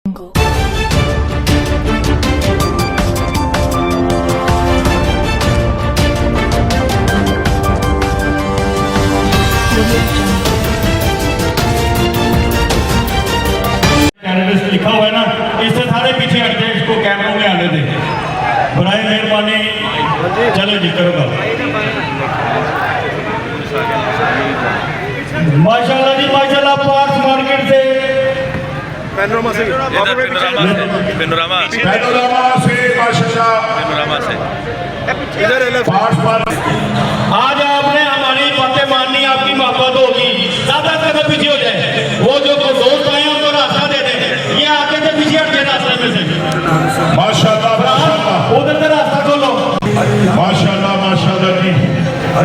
Candidate लिखा हुआ है ना, इससे सारे पीछे हटते हैं, इसको कैमरों में आने दें बराए मेहरबानी। चलो जी करो बात। माशाल्लाह जी माशाल्लाह, पार्क मार्केट से पैनोरामा से इधर आज आपने हमारी बातें माननी, आपकी मोहब्बत होगी, ज्यादा कदम पीछे हो जाए। वो जो दोस्त आए उनको रास्ता दे दें, ये आगे से पीछे हट गए रास्ते में से। माशाल्लाह माशाल्लाह, उधर से रास्ता खोलो। माशाल्लाह माशाल्लाह जी,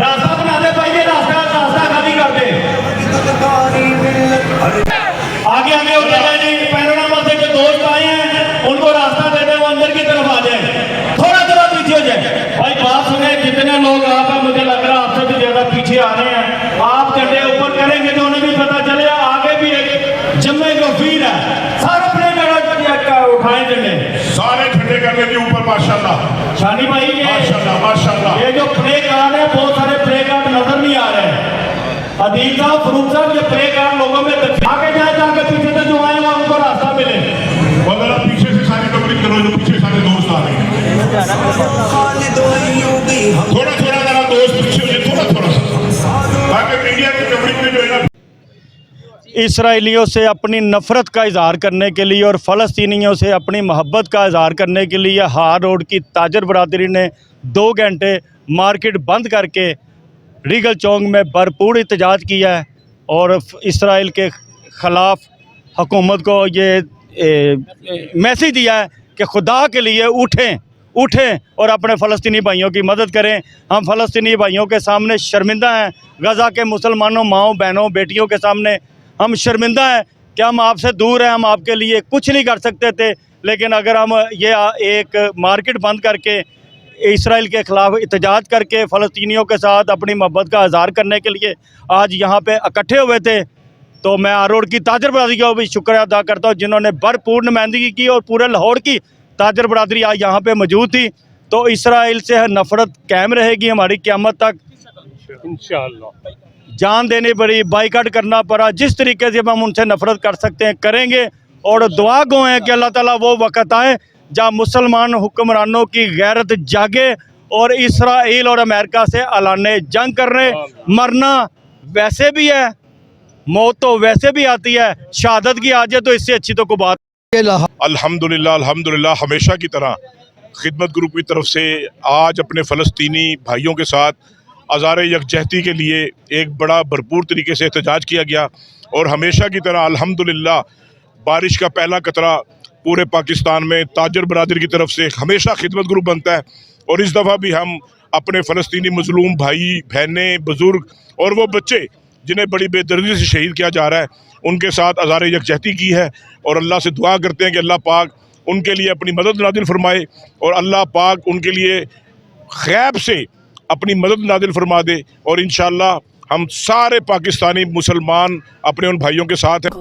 रास्ता बना दे भाई, ये रास्ता खाली कर दे। आगे आगे हो जाए जी, पैनोरामा से जो दोस्त आए हैं उनको रास्ता दे दे, वो अंदर की तरफ आ जाए, थोड़ा थोड़ा पीछे हो जाए। भाई बात सुने, जितने लोग आप हैं, मुझे लग रहा है आपसे भी ज्यादा पीछे आ रहे हैं। आप झंडे ऊपर करेंगे तो उन्हें भी पता चले आगे भी एक जम्मे जो फील है, सारे प्ले उठाए झंडे, सारे झंडे करने के ऊपर माशाल्लाह। शानी भाई ये माशाल्लाह माशाल्लाह, ये जो प्ले कार्ड है, बहुत सारे प्ले कार्ड नजर नहीं आ रहे हैं। अदील साहब, फरूक साहब, ये प्ले कार्ड लोगों में आगे जाए, जाके पीछे से जो आए उनको रास्ता मिले। वरना पीछे से सारी कवरिंग करो, जो पीछे सारे दोस्त आ रहे हैं। थोड़ा थोड़ा जरा दोस्त पीछे हो जाए, थोड़ा थोड़ा सा, ताकि मीडिया की कवरिंग में जो है ना, इसराइलियों से अपनी नफ़रत का इजहार करने के लिए और फ़लस्तीनियों से अपनी मोहब्बत का इजहार करने के लिए हार रोड की ताजर बरादरी ने 2 घंटे मार्केट बंद करके रीगल चौक में भरपूर एहतजाज किया है और इसराइल के ख़िलाफ़ हुकूमत को ये मैसेज दिया है कि खुदा के लिए उठें और अपने फ़लस्तीनी भाइयों की मदद करें। हम फ़लस्तीनी भाइयों के सामने शर्मिंदा हैं, गज़ा के मुसलमानों, माओं, बहनों, बेटियों के सामने हम शर्मिंदा हैं कि हम आपसे दूर हैं, हम आपके लिए कुछ नहीं कर सकते थे। लेकिन अगर हम ये एक मार्केट बंद करके इसराइल के ख़िलाफ़ एहतजाज करके फ़लस्तीनियों के साथ अपनी मोहब्बत का इज़हार करने के लिए आज यहाँ पे इकट्ठे हुए थे, तो मैं आरोड की ताजर बरादरी का भी शुक्रिया अदा करता हूँ, जिन्होंने भरपूर नुमाइंदगी की और पूरे लाहौर की ताजर बरादरी आज यहाँ पे मौजूद थी। तो इसराइल से नफ़रत कायम रहेगी हमारी क़यामत तक इंशाअल्लाह। जान देनी पड़ी, बाइकाट करना पड़ा, जिस तरीके से हम उनसे नफ़रत कर सकते हैं करेंगे। और दुआ गो है कि अल्लाह ताला वो वक़्त आए जहाँ मुसलमान हुक्मरानों की गैरत जागे और इसराइल और अमेरिका से ऐलान जंग करने। मरना वैसे भी है, मौत तो वैसे भी आती है, शहादत की आ जाए तो इससे अच्छी तो कोई बात। अल्हम्दुलिल्लाह अल्हम्दुलिल्लाह, हमेशा की तरह खिदमत ग्रुप की तरफ से आज अपने फ़लस्तीनी भाइयों के साथ आज़ार यकजहती के लिए एक बड़ा भरपूर तरीके से एहतजाज किया गया। और हमेशा की तरह अल्हम्दुलिल्लाह बारिश का पहला कतरा पूरे पाकिस्तान में ताजर बरादरी की तरफ से हमेशा खिदमत ग्रुप बनता है। और इस दफ़ा भी हम अपने फ़लस्तीनी मज़लूम भाई बहनें, बुज़ुर्ग और वो बच्चे जिन्हें बड़ी बेदर्दी से शहीद किया जा रहा है, उनके साथ आज़ार यकजहती की है। और अल्लाह से दुआ करते हैं कि अल्लाह पाक उनके लिए अपनी मदद नादिल फरमाए और अल्लाह पाक उनके लिए ग़ैब से अपनी मदद नादिल फरमा दे। और इंशाअल्लाह हम सारे पाकिस्तानी मुसलमान अपने उन भाइयों के साथ हैं।